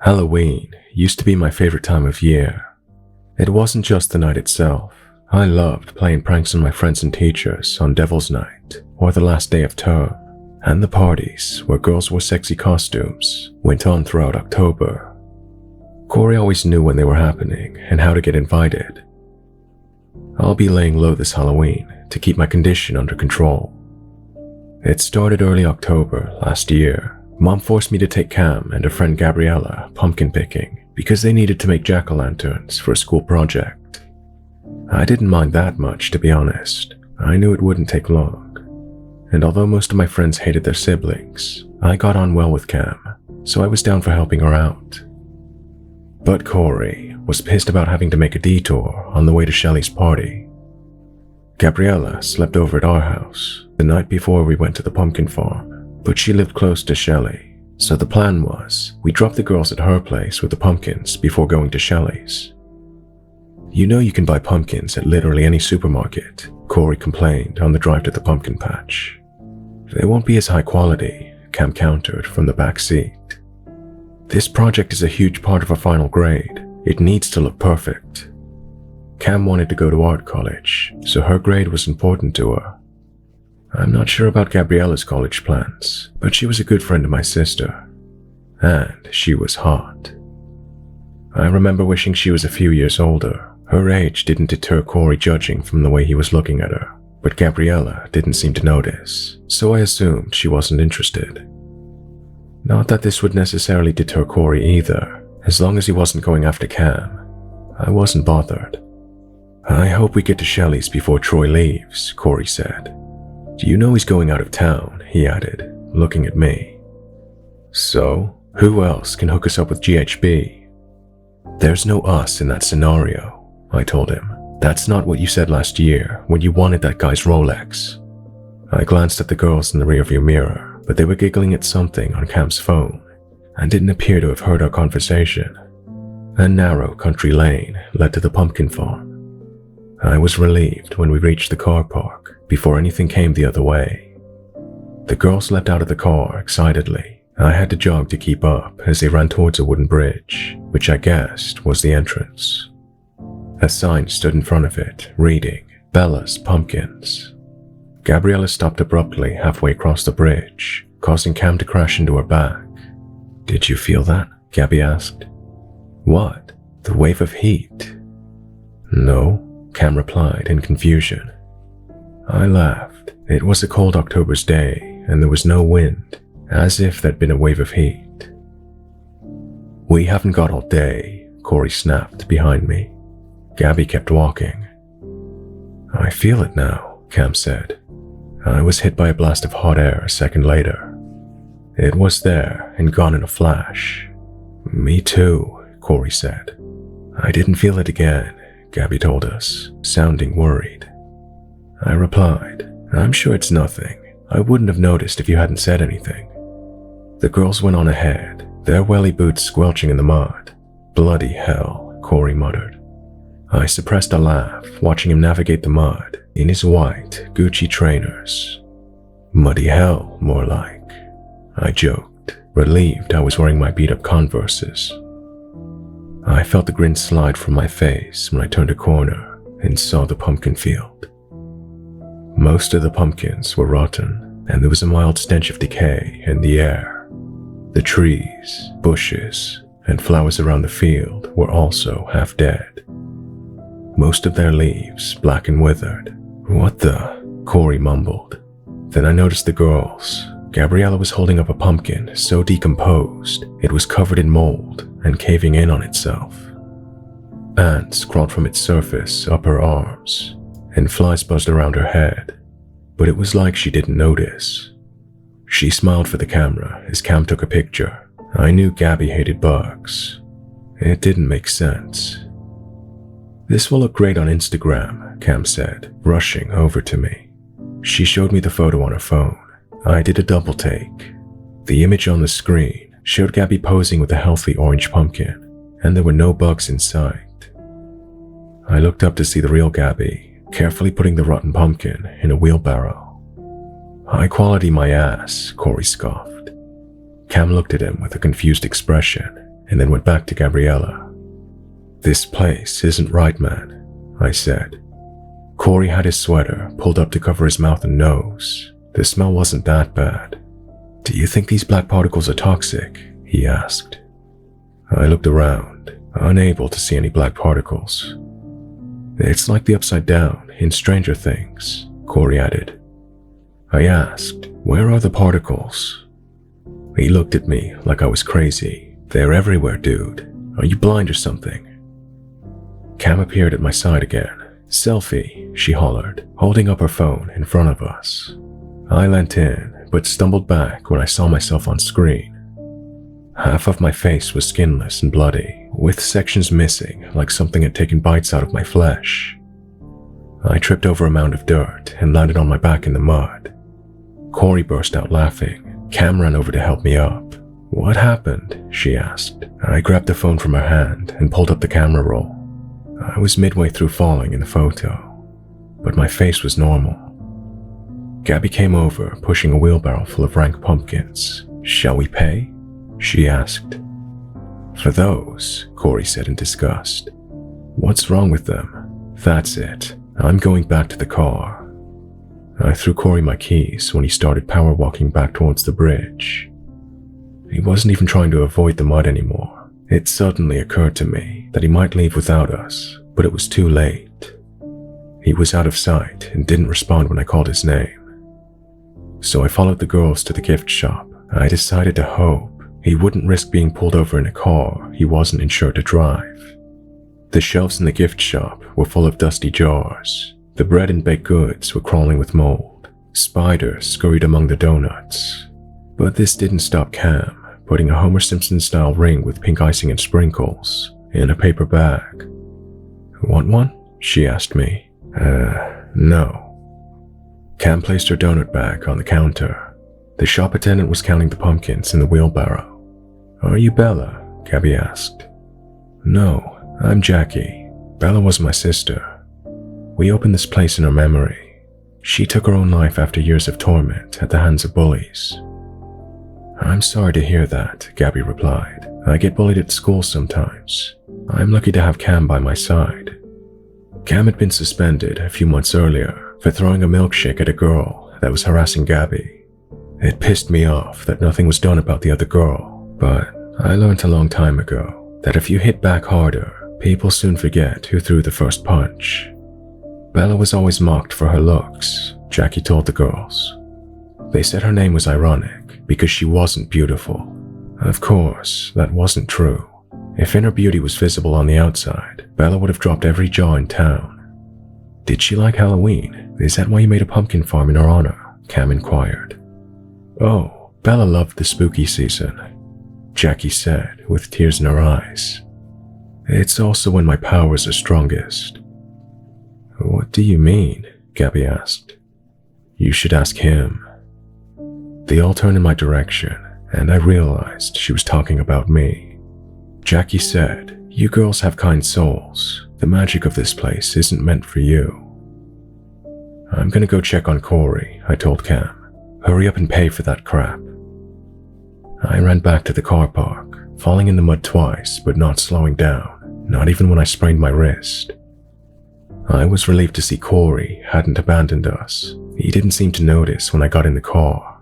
Halloween used to be my favorite time of year. It wasn't just the night itself. I loved playing pranks on my friends and teachers on Devil's Night or the last day of term, and the parties where girls wore sexy costumes went on throughout October. Corey always knew when they were happening and how to get invited. I'll be laying low this Halloween to keep my condition under control. It started early October last year. Mom forced me to take Cam and her friend Gabriella pumpkin picking because they needed to make jack-o'-lanterns for a school project. I didn't mind that much, to be honest. I knew it wouldn't take long. And although most of my friends hated their siblings, I got on well with Cam, so I was down for helping her out. But Corey was pissed about having to make a detour on the way to Shelley's party. Gabriella slept over at our house the night before we went to the pumpkin farm, but she lived close to Shelley, so the plan was we dropped the girls at her place with the pumpkins before going to Shelley's. You know you can buy pumpkins at literally any supermarket, Corey complained on the drive to the pumpkin patch. They won't be as high quality, Cam countered from the back seat. This project is a huge part of our final grade. It needs to look perfect. Cam wanted to go to art college, so her grade was important to her. I'm not sure about Gabriella's college plans, but she was a good friend of my sister. And she was hot. I remember wishing she was a few years older. Her age didn't deter Corey judging from the way he was looking at her, but Gabriella didn't seem to notice, so I assumed she wasn't interested. Not that this would necessarily deter Corey either. As long as he wasn't going after Cam, I wasn't bothered. I hope we get to Shelley's before Troy leaves, Corey said. Do you know he's going out of town? He added, looking at me. So, who else can hook us up with GHB? There's no us in that scenario, I told him. That's not what you said last year when you wanted that guy's Rolex. I glanced at the girls in the rearview mirror, but they were giggling at something on Cam's phone and didn't appear to have heard our conversation. A narrow country lane led to the pumpkin farm. I was relieved when we reached the car park before anything came the other way. The girls leapt out of the car excitedly. I had to jog to keep up as they ran towards a wooden bridge, which I guessed was the entrance. A sign stood in front of it, reading, Bella's Pumpkins. Gabriella stopped abruptly halfway across the bridge, causing Cam to crash into her back. Did you feel that? Gabby asked. What? The wave of heat? No, Cam replied in confusion. I laughed. It was a cold October's day, and there was no wind, as if there'd been a wave of heat. We haven't got all day, Corey snapped behind me. Gabby kept walking. I feel it now, Cam said. I was hit by a blast of hot air a second later. It was there and gone in a flash. Me too, Corey said. I didn't feel it again, Gabby told us, sounding worried. I replied, I'm sure it's nothing. I wouldn't have noticed if you hadn't said anything. The girls went on ahead, their welly boots squelching in the mud. Bloody hell, Corey muttered. I suppressed a laugh, watching him navigate the mud in his white Gucci trainers. Muddy hell, more like. I joked, relieved I was wearing my beat-up Converses. I felt the grin slide from my face when I turned a corner and saw the pumpkin field. Most of the pumpkins were rotten, and there was a mild stench of decay in the air. The trees, bushes, and flowers around the field were also half dead. Most of their leaves black and withered. What the? Corey mumbled. Then I noticed the girls. Gabriella was holding up a pumpkin so decomposed it was covered in mold and caving in on itself. Ants crawled from its surface up her arms, and flies buzzed around her head, but it was like she didn't notice. She smiled for the camera as Cam took a picture. I knew Gabby hated bugs. It didn't make sense. This will look great on Instagram, Cam said, rushing over to me. She showed me the photo on her phone. I did a double take. The image on the screen showed Gabby posing with a healthy orange pumpkin, and there were no bugs in sight. I looked up to see the real Gabby, carefully putting the rotten pumpkin in a wheelbarrow. High quality my ass, Corey scoffed. Cam looked at him with a confused expression, and then went back to Gabriella. "This place isn't right, man," I said. Corey had his sweater pulled up to cover his mouth and nose. The smell wasn't that bad. "Do you think these black particles are toxic?" he asked. I looked around, unable to see any black particles. "It's like the Upside Down in Stranger Things," Corey added. I asked, "Where are the particles?" He looked at me like I was crazy. "They're everywhere, dude. Are you blind or something?" Cam appeared at my side again. "Selfie," she hollered, holding up her phone in front of us. I leant in, but stumbled back when I saw myself on screen. Half of my face was skinless and bloody, with sections missing like something had taken bites out of my flesh. I tripped over a mound of dirt and landed on my back in the mud. Corey burst out laughing. Cam ran over to help me up. "What happened?" she asked. I grabbed the phone from her hand and pulled up the camera roll. I was midway through falling in the photo, but my face was normal. Gabby came over, pushing a wheelbarrow full of rank pumpkins. "Shall we pay?" she asked. "For those," Corey said in disgust. "What's wrong with them?" "That's it. I'm going back to the car." I threw Corey my keys when he started power walking back towards the bridge. He wasn't even trying to avoid the mud anymore. It suddenly occurred to me that he might leave without us, but it was too late. He was out of sight and didn't respond when I called his name. So I followed the girls to the gift shop. I decided to hope he wouldn't risk being pulled over in a car he wasn't insured to drive. The shelves in the gift shop were full of dusty jars. The bread and baked goods were crawling with mold. Spiders scurried among the donuts. But this didn't stop Cam putting a Homer Simpson-style ring with pink icing and sprinkles in a paper bag. "Want one?" she asked me. No. Cam placed her donut bag on the counter. The shop attendant was counting the pumpkins in the wheelbarrow. "Are you Bella?" Gabby asked. "No, I'm Jackie. Bella was my sister. We opened this place in her memory. She took her own life after years of torment at the hands of bullies." "I'm sorry to hear that," Gabby replied. "I get bullied at school sometimes. I'm lucky to have Cam by my side." Cam had been suspended a few months earlier for throwing a milkshake at a girl that was harassing Gabby. It pissed me off that nothing was done about the other girl, but I learned a long time ago that if you hit back harder, people soon forget who threw the first punch. Bella was always mocked for her looks, Jackie told the girls. They said her name was ironic because she wasn't beautiful. Of course, that wasn't true. If inner beauty was visible on the outside, Bella would have dropped every jaw in town. "Did she like Halloween? Is that why you made a pumpkin farm in her honor?" Cam inquired. "Oh, Bella loved the spooky season," Jackie said with tears in her eyes. "It's also when my powers are strongest." "What do you mean?" Gabby asked. "You should ask him." They all turned in my direction, and I realized she was talking about me. Jackie said, "You girls have kind souls. The magic of this place isn't meant for you." "I'm gonna go check on Corey," I told Cam. "Hurry up and pay for that crap." I ran back to the car park, falling in the mud twice but not slowing down, not even when I sprained my wrist. I was relieved to see Corey hadn't abandoned us. He didn't seem to notice when I got in the car.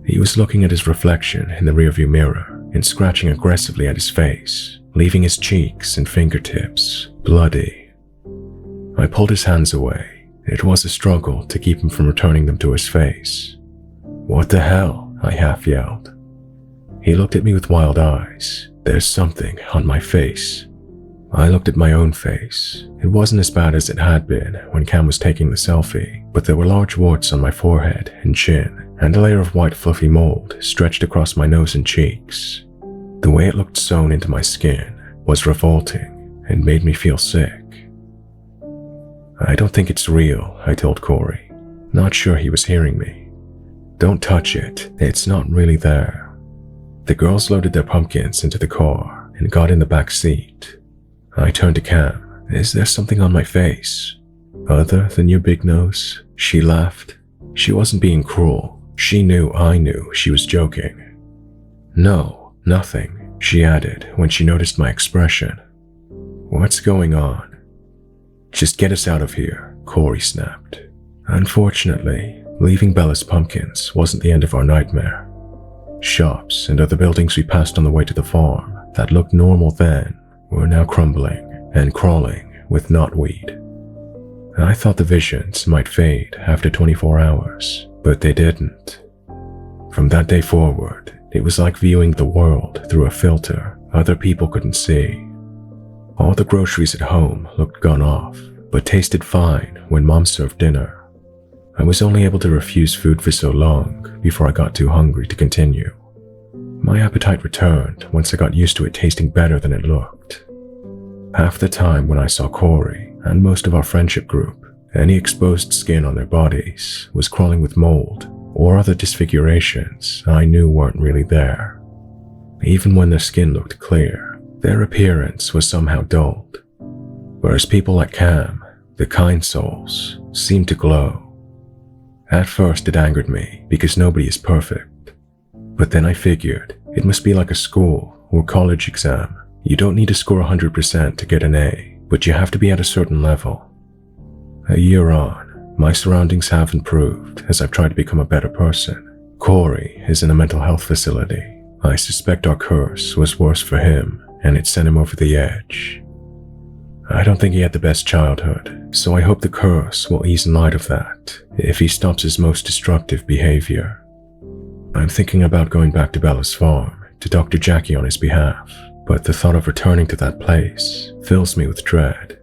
He was looking at his reflection in the rearview mirror and scratching aggressively at his face, leaving his cheeks and fingertips bloody. I pulled his hands away. It was a struggle to keep him from returning them to his face. "What the hell?" I half yelled. He looked at me with wild eyes. "There's something on my face." I looked at my own face. It wasn't as bad as it had been when Cam was taking the selfie, but there were large warts on my forehead and chin, and a layer of white fluffy mold stretched across my nose and cheeks. The way it looked sewn into my skin was revolting and made me feel sick. "I don't think it's real," I told Corey, not sure he was hearing me. "Don't touch it. It's not really there." The girls loaded their pumpkins into the car and got in the back seat. I turned to Cam. "Is there something on my face? Other than your big nose?" She laughed. She wasn't being cruel. She knew I knew she was joking. "No, nothing," she added when she noticed my expression. "What's going on?" "Just get us out of here," Corey snapped. Unfortunately, leaving Bella's pumpkins wasn't the end of our nightmare. Shops and other buildings we passed on the way to the farm that looked normal then were now crumbling and crawling with knotweed. I thought the visions might fade after 24 hours, but they didn't. From that day forward, it was like viewing the world through a filter other people couldn't see. All the groceries at home looked gone off, but tasted fine when Mom served dinner. I was only able to refuse food for so long before I got too hungry to continue. My appetite returned once I got used to it tasting better than it looked. Half the time when I saw Corey and most of our friendship group, any exposed skin on their bodies was crawling with mold or other disfigurations I knew weren't really there. Even when their skin looked clear, their appearance was somehow dulled. Whereas people like Cam, the kind souls, seemed to glow. At first it angered me because nobody is perfect. But then I figured it must be like a school or college exam. You don't need to score 100% to get an A, but you have to be at a certain level. A year on, my surroundings have improved as I've tried to become a better person. Corey is in a mental health facility. I suspect our curse was worse for him and it sent him over the edge. I don't think he had the best childhood, so I hope the curse will ease in light of that if he stops his most destructive behavior. I'm thinking about going back to Bella's farm to Dr. Jackie on his behalf, but the thought of returning to that place fills me with dread.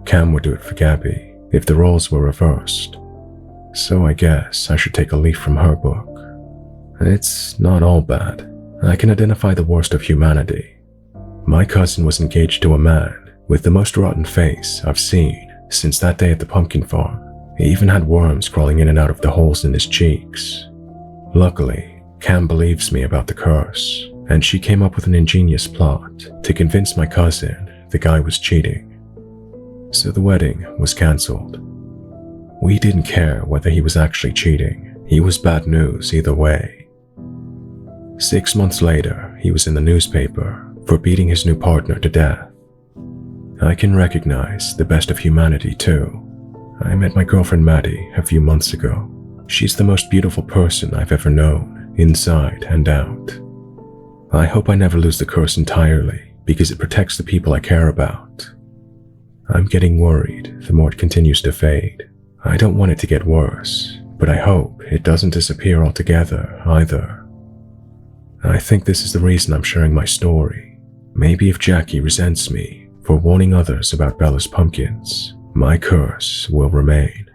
Cam would do it for Gabby if the roles were reversed, so I guess I should take a leaf from her book. It's not all bad. I can identify the worst of humanity. My cousin was engaged to a man with the most rotten face I've seen since that day at the pumpkin farm. He even had worms crawling in and out of the holes in his cheeks. Luckily, Cam believes me about the curse, and she came up with an ingenious plot to convince my cousin the guy was cheating. So the wedding was cancelled. We didn't care whether he was actually cheating. He was bad news either way. 6 months later, he was in the newspaper for beating his new partner to death. I can recognize the best of humanity too. I met my girlfriend Maddie a few months ago. She's the most beautiful person I've ever known, inside and out. I hope I never lose the curse entirely because it protects the people I care about. I'm getting worried the more it continues to fade. I don't want it to get worse, but I hope it doesn't disappear altogether either. I think this is the reason I'm sharing my story. Maybe if Jackie resents me for warning others about Bella's pumpkins, my curse will remain.